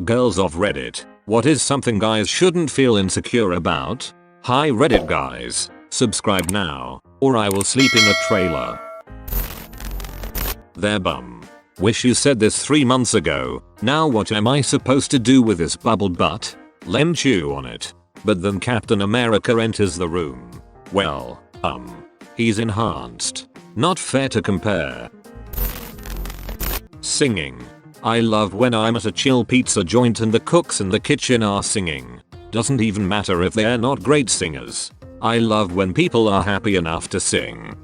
Girls of Reddit, what is something guys shouldn't feel insecure about? Hi Reddit guys, subscribe now, or I will sleep in a trailer. Their bum. Wish you said this 3 months ago. Now what am I supposed to do with this bubbled butt? Lem chew on it. But then Captain America enters the room. Well, he's enhanced. Not fair to compare. Singing. I love when I'm at a chill pizza joint and the cooks in the kitchen are singing. Doesn't even matter if they're not great singers. I love when people are happy enough to sing.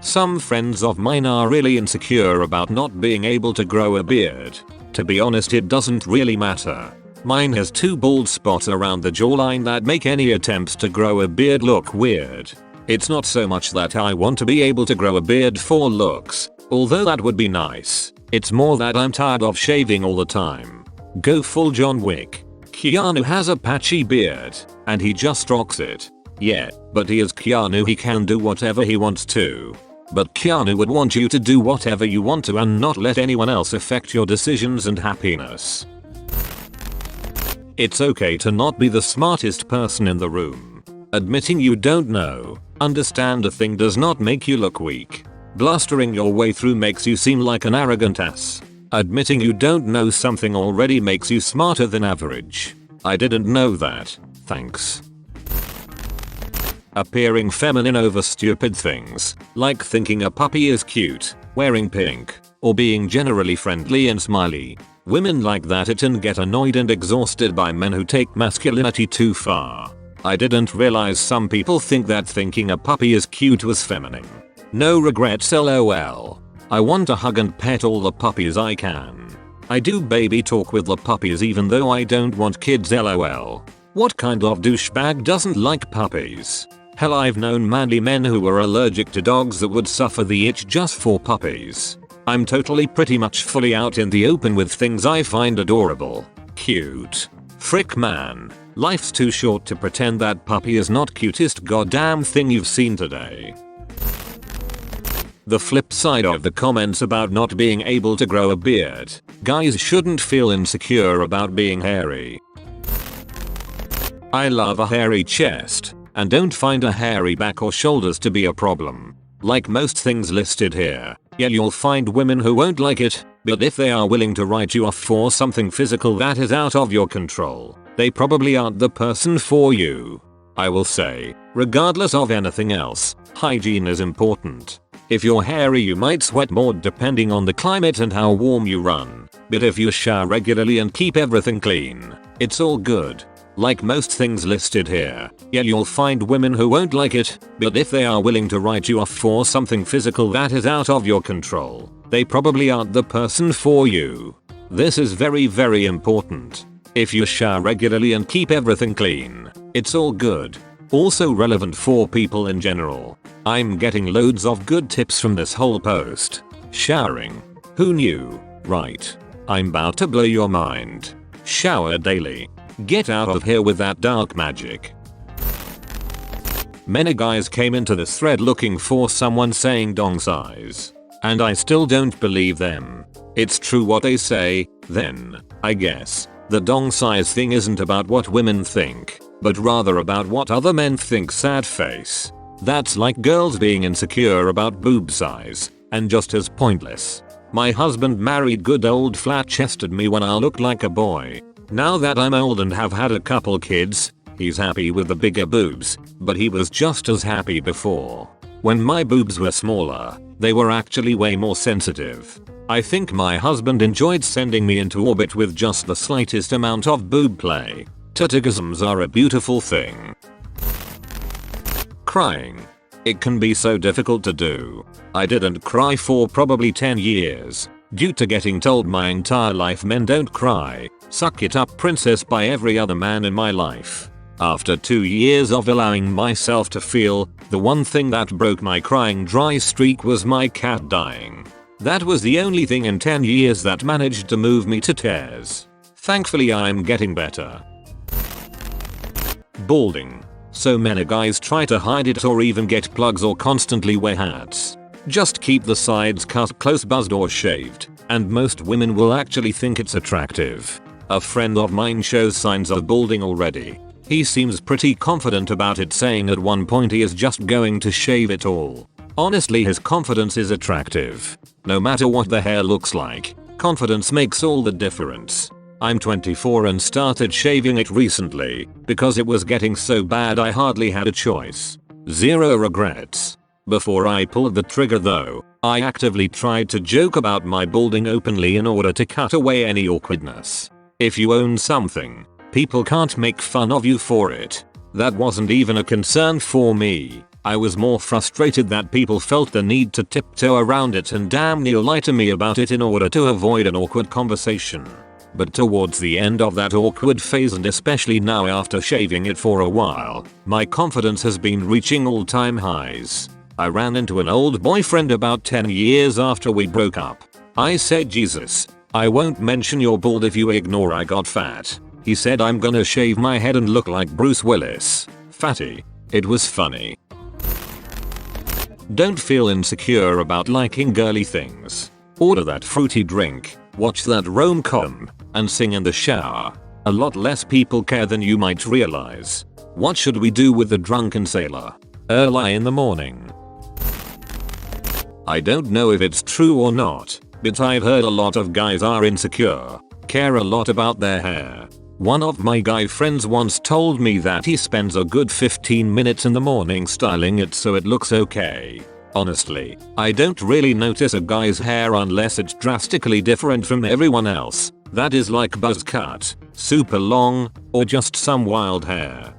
Some friends of mine are really insecure about not being able to grow a beard. To be honest, it doesn't really matter. Mine has 2 bald spots around the jawline that make any attempts to grow a beard look weird. It's not so much that I want to be able to grow a beard for looks, although that would be nice. It's more that I'm tired of shaving all the time. Go full John Wick. Keanu has a patchy beard, and he just rocks it. Yeah, but he is Keanu, he can do whatever he wants to. But Keanu would want you to do whatever you want to and not let anyone else affect your decisions and happiness. It's okay to not be the smartest person in the room. Admitting you don't understand a thing does not make you look weak. Blustering your way through makes you seem like an arrogant ass. Admitting you don't know something already makes you smarter than average. I didn't know that. Thanks. Appearing feminine over stupid things, like thinking a puppy is cute, wearing pink, or being generally friendly and smiley. Women like that often get annoyed and exhausted by men who take masculinity too far. I didn't realize some people think that thinking a puppy is cute was feminine. No regrets lol. I want to hug and pet all the puppies I can. I do baby talk with the puppies even though I don't want kids lol. What kind of douchebag doesn't like puppies? Hell, I've known manly men who were allergic to dogs that would suffer the itch just for puppies. I'm totally pretty much fully out in the open with things I find adorable. Cute. Frick man. Life's too short to pretend that puppy is not cutest goddamn thing you've seen today. The flip side of the comments about not being able to grow a beard. Guys shouldn't feel insecure about being hairy. I love a hairy chest, and don't find a hairy back or shoulders to be a problem. Like most things listed here, yeah, you'll find women who won't like it, but if they are willing to write you off for something physical that is out of your control, they probably aren't the person for you. I will say, regardless of anything else, hygiene is important. If you're hairy you might sweat more depending on the climate and how warm you run, but if you shower regularly and keep everything clean, it's all good. Like most things listed here, yeah, you'll find women who won't like it, but if they are willing to write you off for something physical that is out of your control, they probably aren't the person for you. This is very important. If you shower regularly and keep everything clean, it's all good. Also relevant for people in general. I'm getting loads of good tips from this whole post. Showering. Who knew? Right. I'm about to blow your mind. Shower daily. Get out of here with that dark magic. Many guys came into this thread looking for someone saying dong size. And I still don't believe them. It's true what they say, then, I guess. The dong size thing isn't about what women think, but rather about what other men think. Sad face. That's like girls being insecure about boob size, and just as pointless. My husband married good old flat-chested me when I looked like a boy. Now that I'm old and have had a couple kids, he's happy with the bigger boobs, but he was just as happy before. When my boobs were smaller, they were actually way more sensitive. I think my husband enjoyed sending me into orbit with just the slightest amount of boob play. Tutagasms are a beautiful thing. Crying. It can be so difficult to do. I didn't cry for probably 10 years, due to getting told my entire life men don't cry. Suck it up princess by every other man in my life. After 2 years of allowing myself to feel, the one thing that broke my crying dry streak was my cat dying. That was the only thing in 10 years that managed to move me to tears. Thankfully I'm getting better. Balding. So many guys try to hide it or even get plugs or constantly wear hats. Just keep the sides cut close, buzzed or shaved. and most women will actually think it's attractive. A friend of mine shows signs of balding already. He seems pretty confident about it, saying at one point he is just going to shave it all. Honestly, his confidence is attractive. No matter what the hair looks like, confidence makes all the difference. I'm 24 and started shaving it recently because it was getting so bad I hardly had a choice. Zero regrets. Before I pulled the trigger though, I actively tried to joke about my balding openly in order to cut away any awkwardness. If you own something, people can't make fun of you for it. That wasn't even a concern for me. I was more frustrated that people felt the need to tiptoe around it and damn near lie to me about it in order to avoid an awkward conversation. But towards the end of that awkward phase, and especially now after shaving it for a while, my confidence has been reaching all-time highs. I ran into an old boyfriend about 10 years after we broke up. I said, "Jesus, I won't mention you're bald if you ignore I got fat." He said, "I'm gonna shave my head and look like Bruce Willis." Fatty. It was funny. Don't feel insecure about liking girly things. Order that fruity drink, watch that rom-com, and sing in the shower. A lot less people care than you might realize. What should we do with the drunken sailor? Early in the morning. I don't know if it's true or not, but I've heard a lot of guys are insecure, care a lot about their hair. One of my guy friends once told me that he spends a good 15 minutes in the morning styling it so it looks okay. Honestly, I don't really notice a guy's hair unless it's drastically different from everyone else. That is like buzz cut, super long, or just some wild hair.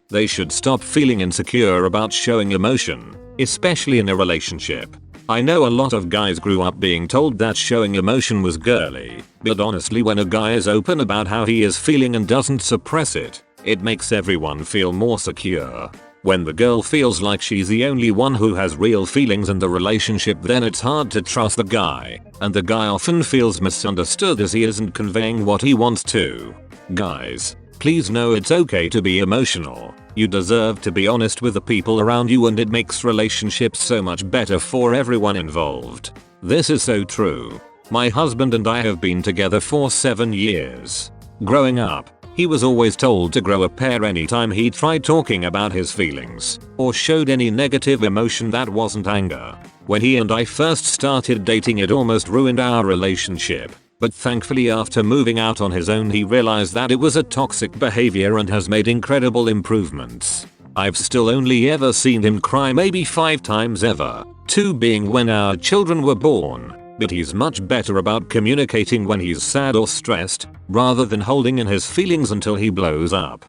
They should stop feeling insecure about showing emotion, especially in a relationship. I know a lot of guys grew up being told that showing emotion was girly, but honestly, when a guy is open about how he is feeling and doesn't suppress it, it makes everyone feel more secure. When the girl feels like she's the only one who has real feelings in the relationship, then it's hard to trust the guy, and the guy often feels misunderstood as he isn't conveying what he wants to. Guys, please know it's okay to be emotional. You deserve to be honest with the people around you, and it makes relationships so much better for everyone involved. This is so true. My husband and I have been together for 7 years. Growing up, he was always told to grow a pair anytime he tried talking about his feelings or showed any negative emotion that wasn't anger. When he and I first started dating, it almost ruined our relationship. But thankfully, after moving out on his own, he realized that it was a toxic behavior and has made incredible improvements. I've still only ever seen him cry maybe 5 times ever, 2 being when our children were born, but he's much better about communicating when he's sad or stressed, rather than holding in his feelings until he blows up.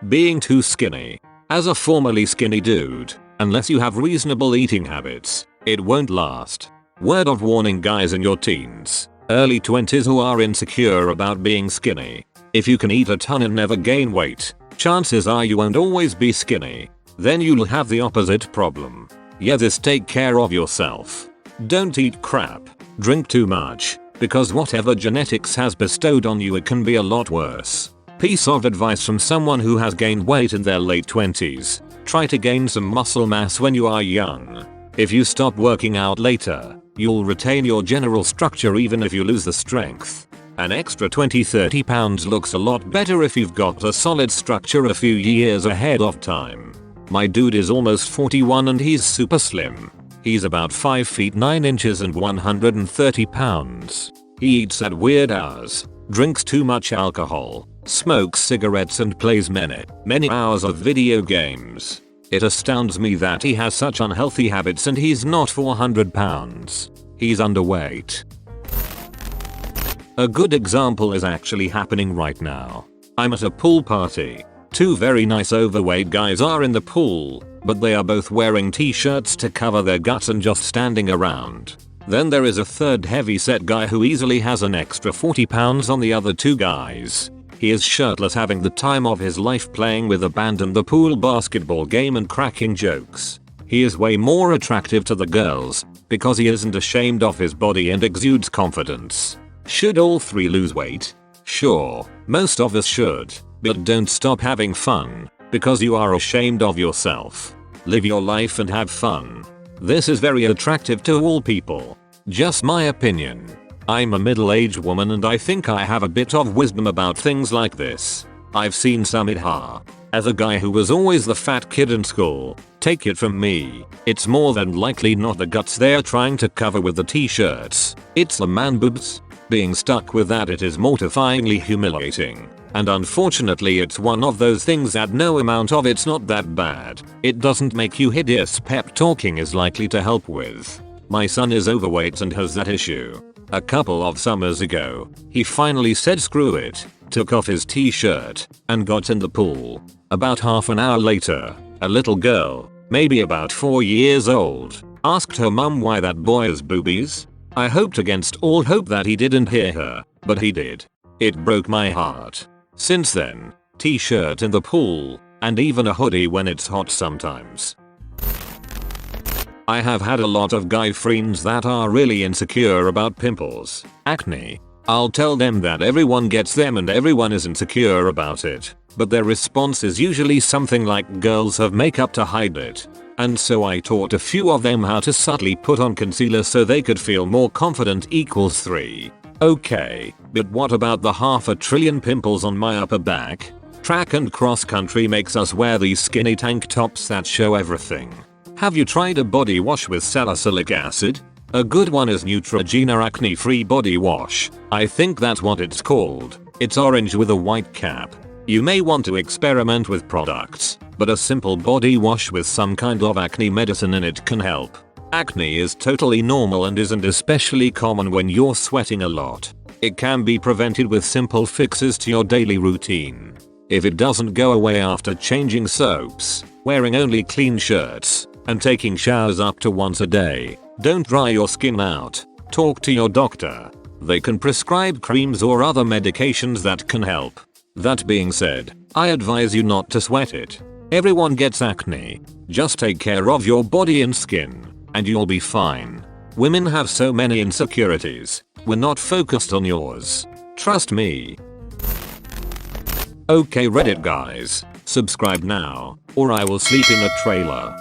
Being too skinny. As a formerly skinny dude, unless you have reasonable eating habits, it won't last. Word of warning, guys in your teens, early 20s who are insecure about being skinny. If you can eat a ton and never gain weight, chances are you won't always be skinny. Then you'll have the opposite problem. Yeah, just take care of yourself. Don't eat crap, drink too much, because whatever genetics has bestowed on you, it can be a lot worse. Piece of advice from someone who has gained weight in their late 20s. Try to gain some muscle mass when you are young. If you stop working out later, you'll retain your general structure even if you lose the strength. An extra 20-30 pounds looks a lot better if you've got a solid structure a few years ahead of time. My dude is almost 41 and he's super slim. He's about 5 feet 9 inches and 130 pounds. He eats at weird hours, drinks too much alcohol, smokes cigarettes and plays many hours of video games. It astounds me that he has such unhealthy habits and he's not 400 pounds. He's underweight. A good example is actually happening right now. I'm at a pool party. 2 very nice overweight guys are in the pool, but they are both wearing t-shirts to cover their guts and just standing around. Then there is a third heavy-set guy who easily has an extra 40 pounds on the other 2 guys. He is shirtless, having the time of his life, playing with a band in the pool basketball game and cracking jokes. He is way more attractive to the girls because he isn't ashamed of his body and exudes confidence. Should all 3 lose weight? Sure, most of us should, but don't stop having fun because you are ashamed of yourself. Live your life and have fun. This is very attractive to all people. Just my opinion. I'm a middle-aged woman and I think I have a bit of wisdom about things like this. I've seen some it. As a guy who was always the fat kid in school, take it from me, it's more than likely not the guts they're trying to cover with the t-shirts, it's the man boobs. Being stuck with that, it is mortifyingly humiliating. And unfortunately it's one of those things that no amount of it's not that bad. It doesn't make you hideous. Pep talking is likely to help with. My son is overweight and has that issue. A couple of summers ago, he finally said screw it, took off his t-shirt, and got in the pool. About half an hour later, a little girl, maybe about 4 years old, asked her mum why that boy has boobies. I hoped against all hope that he didn't hear her, but he did. It broke my heart. Since then, t-shirt in the pool, and even a hoodie when it's hot sometimes. I have had a lot of guy friends that are really insecure about pimples, acne. I'll tell them that everyone gets them and everyone is insecure about it, but their response is usually something like girls have makeup to hide it. And so I taught a few of them how to subtly put on concealer so they could feel more confident. Equals 3. Okay, but what about the 500 billion pimples on my upper back? Track and cross country makes us wear these skinny tank tops that show everything. Have you tried a body wash with salicylic acid? A good one is Neutrogena Acne Free Body Wash. I think that's what it's called. It's orange with a white cap. You may want to experiment with products, but a simple body wash with some kind of acne medicine in it can help. Acne is totally normal and isn't especially common when you're sweating a lot. It can be prevented with simple fixes to your daily routine. If it doesn't go away after changing soaps, wearing only clean shirts, and taking showers up to once a day, don't dry your skin out. Talk to your doctor. They can prescribe creams or other medications that can help. That being said, I advise you not to sweat it. Everyone gets acne. Just take care of your body and skin, and you'll be fine. Women have so many insecurities. We're not focused on yours. Trust me. Okay Reddit guys, subscribe now, or I will sleep in a trailer.